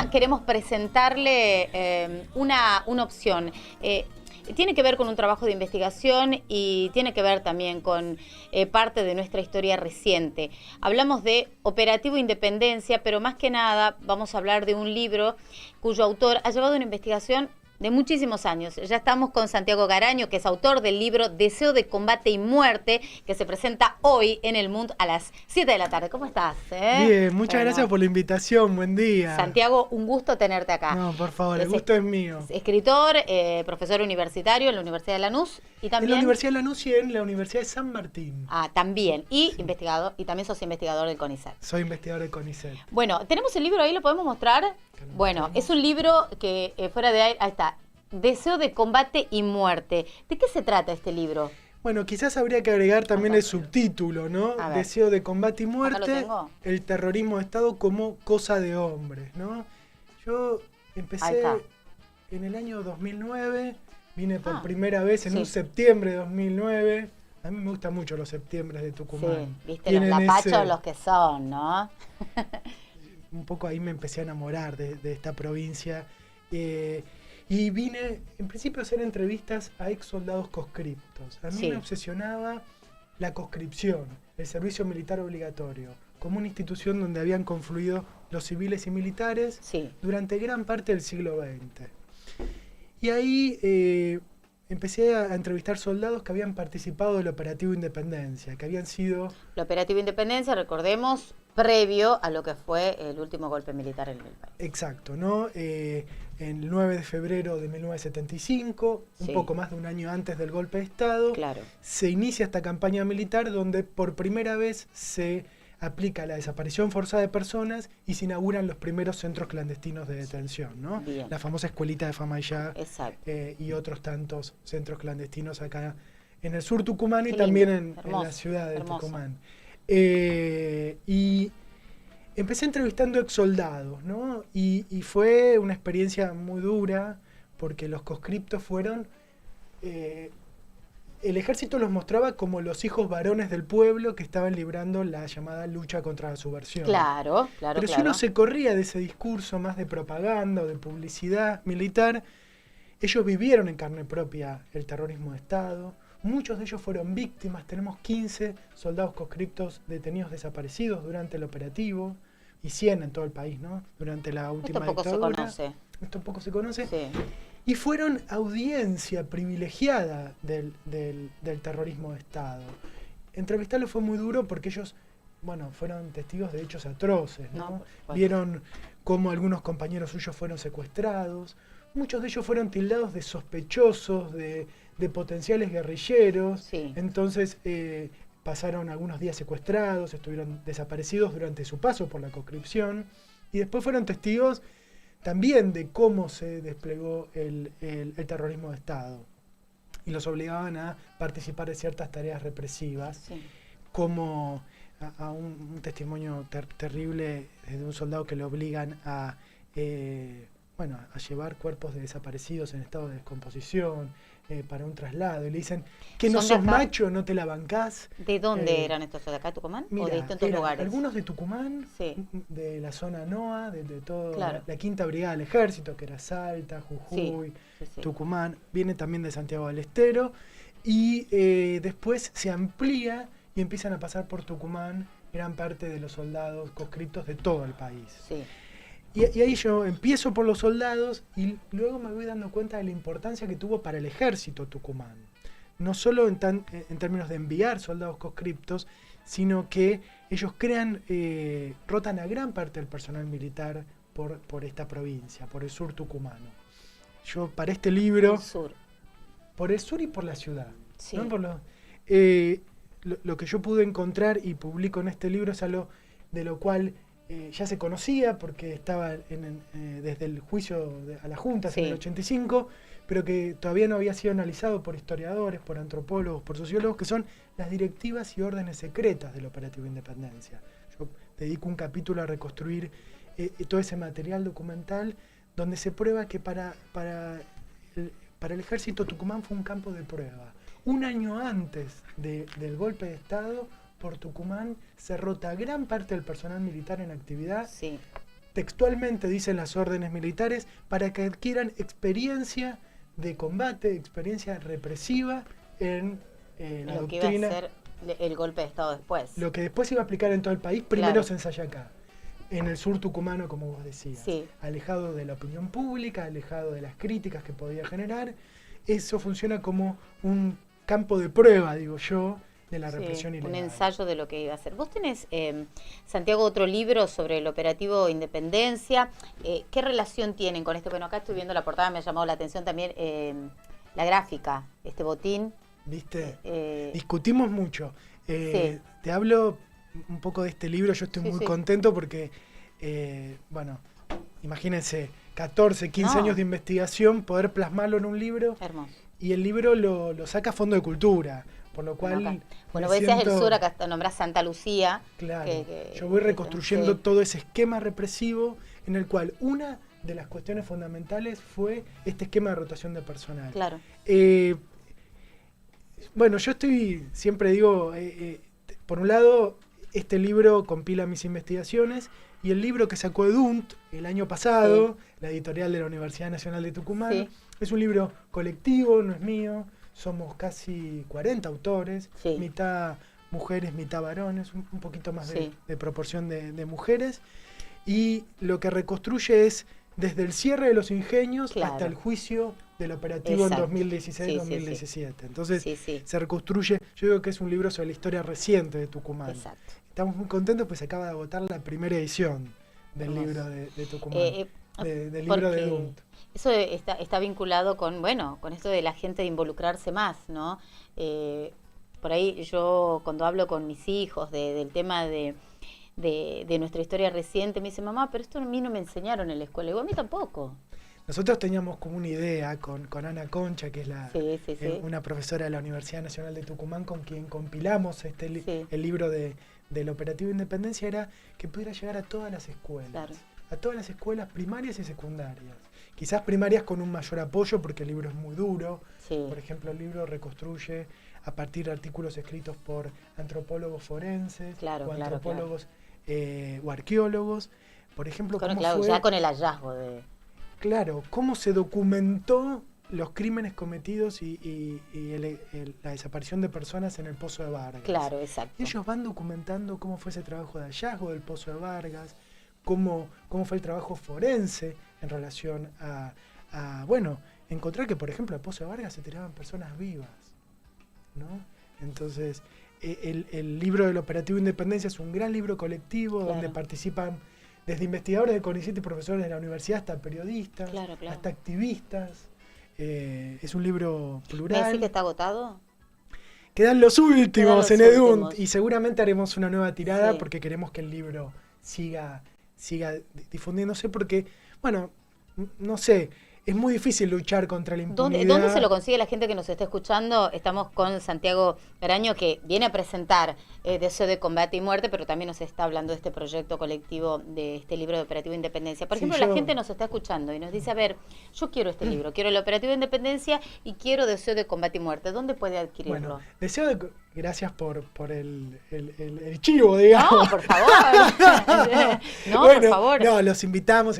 mañana queremos presentarle una opción. Tiene que ver con un trabajo de investigación y tiene que ver también con parte de nuestra historia reciente. Hablamos de Operativo Independencia, pero más que nada vamos a hablar de un libro cuyo autor ha llevado una investigación de muchísimos años. Ya estamos con Santiago Garaño, que es autor del libro Deseo de Combate y Muerte, que se presenta hoy en El Mundo a las 7 de la tarde. ¿Cómo estás? Bien, muchas gracias por la invitación, buen día. Santiago, un gusto tenerte acá. No, por favor, el gusto es mío. Es escritor, profesor universitario en la Universidad de Lanús y también... En la Universidad de Lanús y en la Universidad de San Martín. Ah, también. Y sí. Investigador, y también sos investigador del CONICET. Soy investigador del CONICET. Bueno, tenemos el libro ahí, ¿lo podemos mostrar? Bueno, es un libro que fuera de ahí está. Deseo de Combate y Muerte. ¿De qué se trata este libro? Bueno, quizás habría que agregar también el subtítulo, ¿no? Deseo de Combate y Muerte, el terrorismo de Estado como cosa de hombres, ¿no? Yo empecé en el año 2009, vine por primera vez en un septiembre de 2009. A mí me gustan mucho los septiembres de Tucumán. Sí, viste, los lapachos los que son, ¿no? Un poco ahí me empecé a enamorar de esta provincia. Y vine, en principio, a hacer entrevistas a ex soldados conscriptos. A mí me obsesionaba la conscripción, el servicio militar obligatorio, como una institución donde habían confluido los civiles y militares durante gran parte del siglo XX. Y ahí empecé a entrevistar soldados que habían participado del Operativo Independencia, que habían sido... El Operativo Independencia, recordemos, previo a lo que fue el último golpe militar en el país. Exacto, ¿no? El 9 de febrero de 1975, un poco más de un año antes del golpe de Estado, se inicia esta campaña militar donde por primera vez se aplica la desaparición forzada de personas y se inauguran los primeros centros clandestinos de detención, ¿no? La famosa escuelita de Famayá y otros tantos centros clandestinos acá en el sur tucumano y también en la ciudad de Tucumán. Y empecé entrevistando ex soldados, ¿no? Y fue una experiencia muy dura porque los conscriptos fueron... el ejército los mostraba como los hijos varones del pueblo que estaban librando la llamada lucha contra la subversión. Claro. Pero si uno se corría de ese discurso más de propaganda o de publicidad militar, ellos vivieron en carne propia el terrorismo de Estado. Muchos de ellos fueron víctimas. Tenemos 15 soldados conscriptos detenidos desaparecidos durante el operativo y 100 en todo el país, ¿no? Durante la última dictadura. Esto poco se conoce. Sí. Y fueron audiencia privilegiada del terrorismo de Estado. Entrevistarlos fue muy duro porque ellos, bueno, fueron testigos de hechos atroces, ¿no? Vieron cómo algunos compañeros suyos fueron secuestrados. Muchos de ellos fueron tildados de sospechosos, de potenciales guerrilleros. Entonces pasaron algunos días secuestrados, estuvieron desaparecidos durante su paso por la conscripción y después fueron testigos también de cómo se desplegó el terrorismo de Estado y los obligaban a participar de ciertas tareas represivas, como a un testimonio terrible de un soldado que le obligan a llevar cuerpos de desaparecidos en estado de descomposición para un traslado. Y le dicen, que no sos macho, no te la bancás. ¿De dónde eran estos? ¿De acá de Tucumán? Mira, ¿o de distintos lugares? Algunos de Tucumán, de la zona NOA, de toda la quinta brigada del ejército, que era Salta, Jujuy, Tucumán. Viene también de Santiago del Estero. Y después se amplía y empiezan a pasar por Tucumán gran parte de los soldados conscriptos de todo el país. Y ahí yo empiezo por los soldados y luego me voy dando cuenta de la importancia que tuvo para el ejército Tucumán. No solo en términos de enviar soldados conscriptos, sino que ellos rotan a gran parte del personal militar por esta provincia, por el sur tucumano. Yo para este libro... Por el sur y por la ciudad. ¿No? Lo que yo pude encontrar y publico en este libro es algo de lo cual... ya se conocía porque estaba desde el juicio a las juntas en el 85, pero que todavía no había sido analizado por historiadores, por antropólogos, por sociólogos, que son las directivas y órdenes secretas del Operativo Independencia. Yo dedico un capítulo a reconstruir todo ese material documental donde se prueba que para el ejército Tucumán fue un campo de prueba. Un año antes del golpe de Estado, por Tucumán se rota gran parte del personal militar en actividad textualmente dicen las órdenes militares, para que adquieran experiencia de combate, experiencia represiva en la lo que doctrina. iba a ser el golpe de Estado después. Lo que después se iba a aplicar en todo el país, primero se ensaya acá, en el sur tucumano, como vos decías. Sí. Alejado de la opinión pública, alejado de las críticas que podía generar. Eso funciona como un campo de prueba, digo yo, de la represión ilegal. Un ensayo de lo que iba a ser. Vos tenés, Santiago, otro libro sobre el operativo Independencia. ¿Qué relación tienen con este? Bueno, acá estoy viendo la portada, me ha llamado la atención también la gráfica, este botín. ¿Viste? Discutimos mucho. Te hablo un poco de este libro, yo estoy muy contento porque, bueno, imagínense, 14, 15 años de investigación, poder plasmarlo en un libro. Hermoso. Y el libro lo saca Fondo de Cultura, por lo cual... Bueno, vos decías el sur, acá nombrás Santa Lucía. Claro, yo voy reconstruyendo todo ese esquema represivo en el cual una de las cuestiones fundamentales fue este esquema de rotación de personal. Claro. Bueno, yo siempre digo, por un lado, este libro compila mis investigaciones y el libro que sacó EDUNT el año pasado, la editorial de la Universidad Nacional de Tucumán, es un libro colectivo, no es mío, somos casi 40 autores, mitad mujeres, mitad varones, un poquito más de proporción de mujeres, y lo que reconstruye es desde el cierre de los ingenios hasta el juicio del operativo en 2016-2017. Entonces se reconstruye, yo digo que es un libro sobre la historia reciente de Tucumán. Exacto. Estamos muy contentos, pues se acaba de agotar la primera edición del libro de Tucumán, del libro de EDUNT. Eso está vinculado con esto de la gente de involucrarse más, ¿no? Por ahí yo cuando hablo con mis hijos del tema de nuestra historia reciente, me dice, mamá, pero esto a mí no me enseñaron en la escuela. Y digo, a mí tampoco. Nosotros teníamos como una idea con Ana Concha, que es una profesora de la Universidad Nacional de Tucumán, con quien compilamos el libro del Operativo Independencia, era que pudiera llegar a todas las escuelas, a todas las escuelas primarias y secundarias. Quizás primarias con un mayor apoyo, porque el libro es muy duro. Por ejemplo, el libro reconstruye a partir de artículos escritos por antropólogos forenses o antropólogos o arqueólogos. Por ejemplo, ya con el hallazgo de... Claro, cómo se documentó los crímenes cometidos y la desaparición de personas en el Pozo de Vargas. Claro, exacto. Y ellos van documentando cómo fue ese trabajo de hallazgo del Pozo de Vargas, cómo fue el trabajo forense en relación a encontrar que, por ejemplo, al Pozo de Vargas se tiraban personas vivas, ¿no? Entonces, el libro del Operativo Independencia es un gran libro colectivo donde participan desde investigadores de CONICET y profesores de la universidad hasta periodistas, hasta activistas. Es un libro plural. ¿Me decís que está agotado? Quedan los últimos en EDUNT y seguramente haremos una nueva tirada porque queremos que el libro siga difundiéndose porque, bueno, no sé, es muy difícil luchar contra la impunidad. ¿Dónde se lo consigue la gente que nos está escuchando? Estamos con Santiago Garaño, que viene a presentar Deseo de Combate y Muerte, pero también nos está hablando de este proyecto colectivo, de este libro de Operativo Independencia. Por ejemplo, la gente nos está escuchando y nos dice, a ver, yo quiero este libro, quiero el Operativo Independencia y quiero Deseo de Combate y Muerte. ¿Dónde puede adquirirlo? Bueno, gracias por el chivo, digamos. No, por favor. Por favor. No, los invitamos.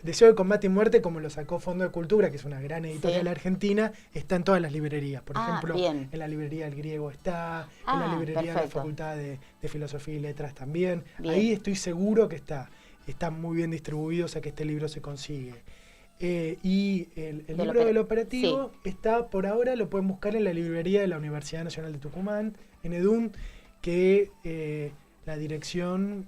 Deseo de Combate y Muerte, como lo sacó Fondo de Cultura, que es una gran editorial argentina, está en todas las librerías. Por ejemplo, en la librería del Griego está, en la librería de la Facultad de Filosofía y Letras también. Ahí estoy seguro que está. Está muy bien distribuido, o sea que este libro se consigue. Y el libro del operativo está, por ahora, lo pueden buscar en la librería de la Universidad Nacional de Tucumán, en EDUNT, que la dirección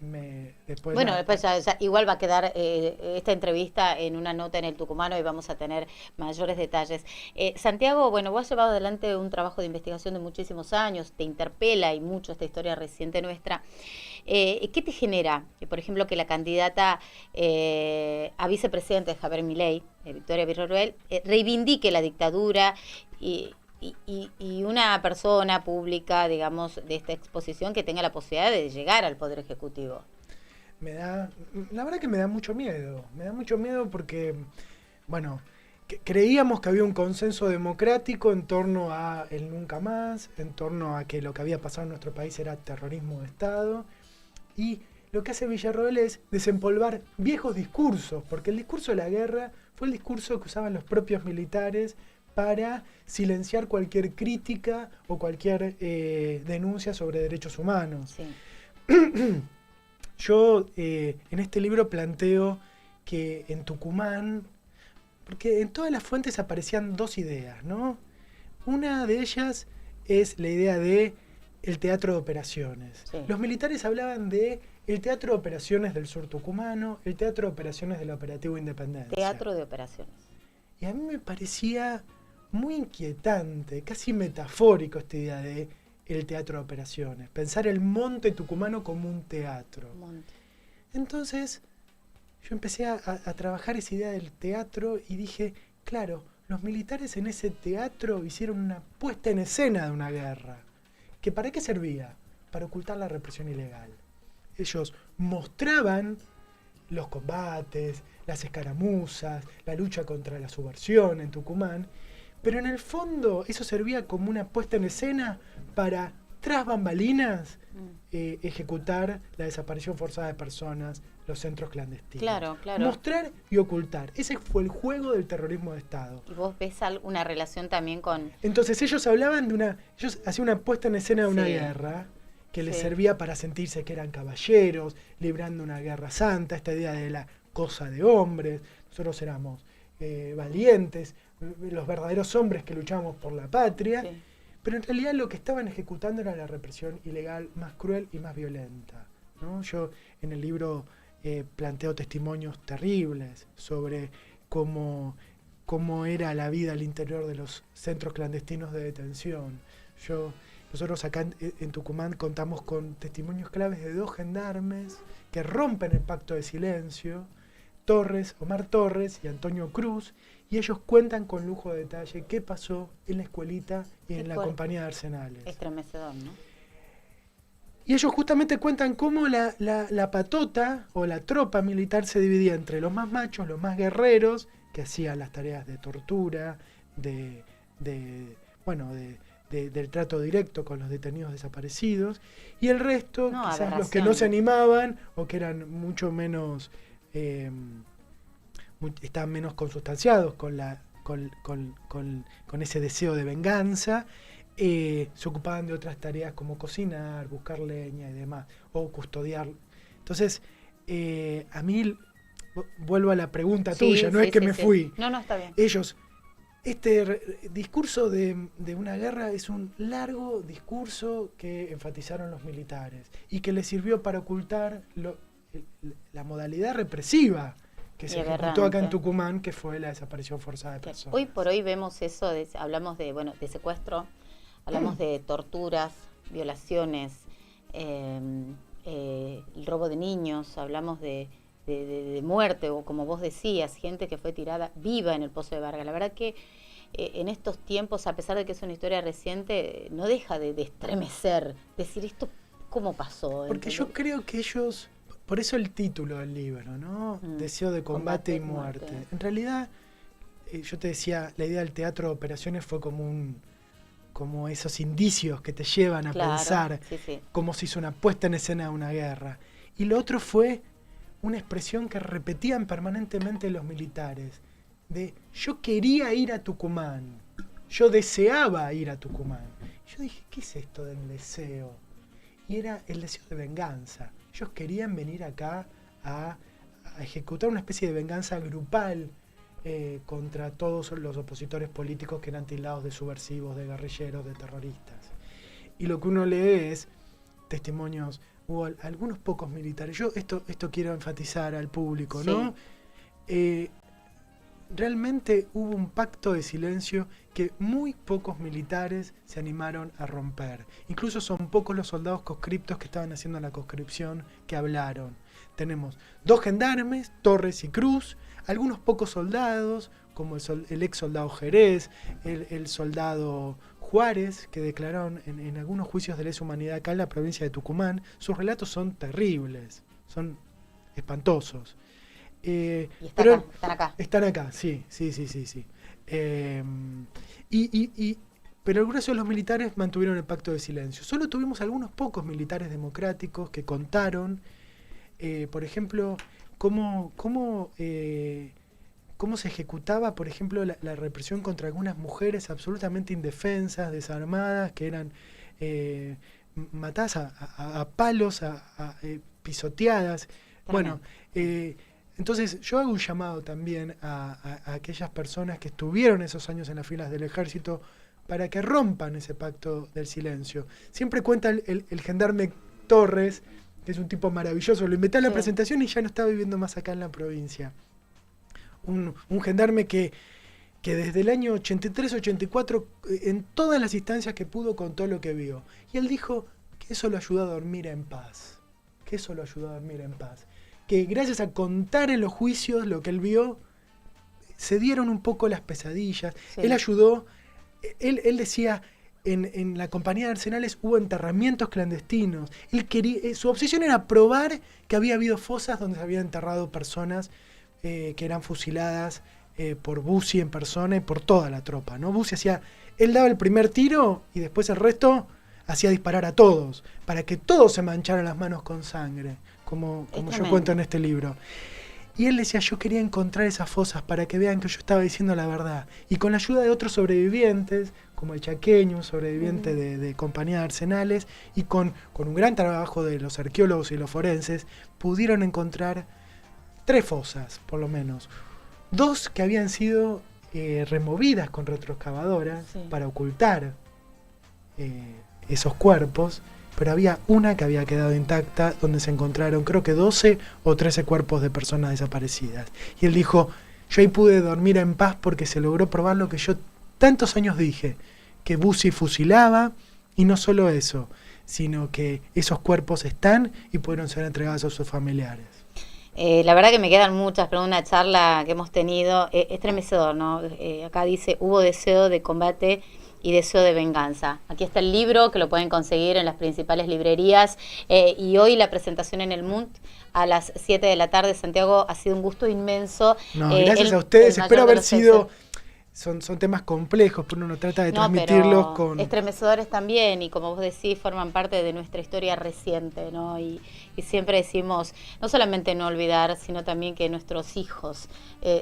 después... Bueno, después ya igual va a quedar esta entrevista en una nota en el Tucumano y vamos a tener mayores detalles. Santiago, bueno, vos has llevado adelante un trabajo de investigación de muchísimos años, te interpela y mucho esta historia reciente nuestra. ¿Qué te genera, por ejemplo, que la candidata a vicepresidente de Javier Milei, Victoria Villarruel, reivindique la dictadura y una persona pública, digamos, de esta exposición que tenga la posibilidad de llegar al Poder Ejecutivo? La verdad que me da mucho miedo. Me da mucho miedo porque, bueno, creíamos que había un consenso democrático en torno a el nunca más, en torno a que lo que había pasado en nuestro país era terrorismo de Estado. Y lo que hace Villarroel es desempolvar viejos discursos, porque el discurso de la guerra fue el discurso que usaban los propios militares para silenciar cualquier crítica o cualquier denuncia sobre derechos humanos. Sí. Yo en este libro planteo que en Tucumán, porque en todas las fuentes aparecían dos ideas, ¿no? Una de ellas es la idea de el teatro de operaciones. Sí. Los militares hablaban de el teatro de operaciones del sur tucumano, el teatro de operaciones del operativo Independencia. Teatro de operaciones. Y a mí me parecía muy inquietante, casi metafórico esta idea de el teatro de operaciones. Pensar el monte tucumano como un teatro. Monte. Entonces yo empecé a trabajar esa idea del teatro y dije, claro, los militares en ese teatro hicieron una puesta en escena de una guerra. ¿Que para qué servía? Para ocultar la represión ilegal. Ellos mostraban los combates, las escaramuzas, la lucha contra la subversión en Tucumán, pero en el fondo eso servía como una puesta en escena para, tras bambalinas, ejecutar la desaparición forzada de personas, los centros clandestinos. Claro, claro. Mostrar y ocultar. Ese fue el juego del terrorismo de Estado. ¿Y vos ves una relación también con...? Entonces ellos hablaban ellos hacían una puesta en escena de una guerra que les servía para sentirse que eran caballeros, librando una guerra santa, esta idea de la cosa de hombres. Nosotros éramos valientes, los verdaderos hombres que luchamos por la patria, pero en realidad lo que estaban ejecutando era la represión ilegal más cruel y más violenta, ¿no? Yo en el libro planteo testimonios terribles sobre cómo era la vida al interior de los centros clandestinos de detención. Nosotros acá en Tucumán contamos con testimonios claves de 2 gendarmes que rompen el pacto de silencio, Omar Torres y Antonio Cruz, y ellos cuentan con lujo de detalle qué pasó en la escuelita y en la compañía de Arsenales. Estremecedor, ¿no? Y ellos justamente cuentan cómo la patota o la tropa militar se dividía entre los más machos, los más guerreros, que hacían las tareas de tortura, del trato directo con los detenidos desaparecidos, y el resto, quizás los que no se animaban o que eran mucho menos, estaban menos consustanciados con ese deseo de venganza, se ocupaban de otras tareas como cocinar, buscar leña y demás, o custodiar. Entonces, a mí, vuelvo a la pregunta tuya, no es que me fui. No, está bien. Ellos, este discurso de una guerra es un largo discurso que enfatizaron los militares y que les sirvió para ocultar la modalidad represiva que se ejecutó acá en Tucumán, que fue la desaparición forzada de personas. Hoy por hoy vemos eso, hablamos de secuestro, hablamos de torturas, violaciones, el robo de niños, hablamos de muerte, o como vos decías, gente que fue tirada viva en el Pozo de Vargas. La verdad que en estos tiempos, a pesar de que es una historia reciente, no deja de estremecer, decir esto, ¿cómo pasó? Porque yo creo que ellos, por eso el título del libro, ¿no? Deseo de combate y muerte. En realidad, yo te decía, la idea del teatro de operaciones fue como esos indicios que te llevan a pensar cómo se hizo una puesta en escena de una guerra. Y lo otro fue una expresión que repetían permanentemente los militares, de yo quería ir a Tucumán, yo deseaba ir a Tucumán. Yo dije, ¿qué es esto del deseo? Y era el deseo de venganza. Ellos querían venir acá a ejecutar una especie de venganza grupal contra todos los opositores políticos que eran tildados de subversivos, de guerrilleros, de terroristas. Y lo que uno lee es testimonios. Hubo algunos pocos militares. Yo esto quiero enfatizar al público, ¿no? Realmente hubo un pacto de silencio que muy pocos militares se animaron a romper. Incluso son pocos los soldados conscriptos que estaban haciendo la conscripción que hablaron. Tenemos 2 gendarmes, Torres y Cruz, algunos pocos soldados, como el ex soldado Jerez, el soldado Juárez, que declararon en algunos juicios de lesa humanidad acá en la provincia de Tucumán. Sus relatos son terribles, son espantosos. Están acá. Están acá, sí. Pero el grueso de los militares mantuvieron el pacto de silencio. Solo tuvimos algunos pocos militares democráticos que contaron por ejemplo, cómo se ejecutaba, por ejemplo, la represión contra algunas mujeres absolutamente indefensas, desarmadas, que eran matadas a palos, pisoteadas. Bueno, entonces yo hago un llamado también a aquellas personas que estuvieron esos años en las filas del ejército para que rompan ese pacto del silencio. Siempre cuenta el gendarme Torres, que es un tipo maravilloso, lo invité a la presentación y ya no estaba viviendo más acá en la provincia. Un gendarme que desde el año 83-84, en todas las instancias que pudo, contó lo que vio. Y él dijo que eso lo ayudó a dormir en paz. Que gracias a contar en los juicios lo que él vio, se dieron un poco las pesadillas. Sí. Él ayudó, él decía, en la compañía de Arsenales hubo enterramientos clandestinos. Él quería, su obsesión era probar que había habido fosas donde se habían enterrado personas que eran fusiladas por Bussi en persona y por toda la tropa, ¿no? Bussi él daba el primer tiro y después el resto hacía disparar a todos, para que todos se mancharan las manos con sangre, como yo cuento en este libro. Y él decía, yo quería encontrar esas fosas para que vean que yo estaba diciendo la verdad. Y con la ayuda de otros sobrevivientes, como el Chaqueño, un sobreviviente de compañía de Arsenales, y con un gran trabajo de los arqueólogos y los forenses, pudieron encontrar 3 fosas, por lo menos. 2 que habían sido removidas con retroexcavadoras para ocultar esos cuerpos, pero había una que había quedado intacta, donde se encontraron creo que 12 o 13 cuerpos de personas desaparecidas. Y él dijo, yo ahí pude dormir en paz porque se logró probar lo que yo tantos años dije, que Bussi fusilaba, y no solo eso, sino que esos cuerpos están y pudieron ser entregados a sus familiares. La verdad que me quedan muchas, pero una charla que hemos tenido, estremecedor, ¿no? Acá dice, hubo deseo de combate y deseo de venganza. Aquí está el libro, que lo pueden conseguir en las principales librerías, y hoy la presentación en el MUNT a las 7 de la tarde. Santiago, ha sido un gusto inmenso. No, gracias a ustedes, espero haber sido... Son temas complejos, pero uno trata de transmitirlos con... estremecedores también, y como vos decís, forman parte de nuestra historia reciente, ¿no? Y siempre decimos, no solamente no olvidar, sino también que nuestros hijos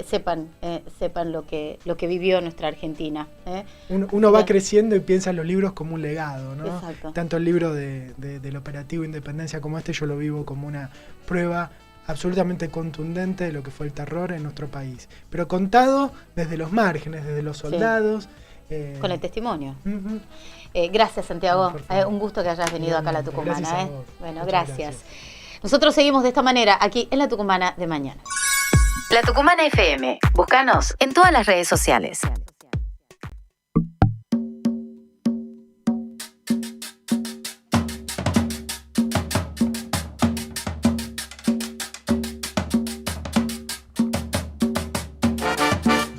sepan lo que vivió nuestra Argentina. Uno va creciendo y piensa en los libros como un legado, ¿no? Exacto. Tanto el libro del Operativo Independencia como este, yo lo vivo como una prueba absolutamente contundente de lo que fue el terror en nuestro país, pero contado desde los márgenes, desde los soldados. Con el testimonio. Gracias, Santiago. Un gusto que hayas venido acá a La Tucumana. Bueno, gracias. Nosotros seguimos de esta manera aquí en La Tucumana de mañana. La Tucumana FM. Búscanos en todas las redes sociales.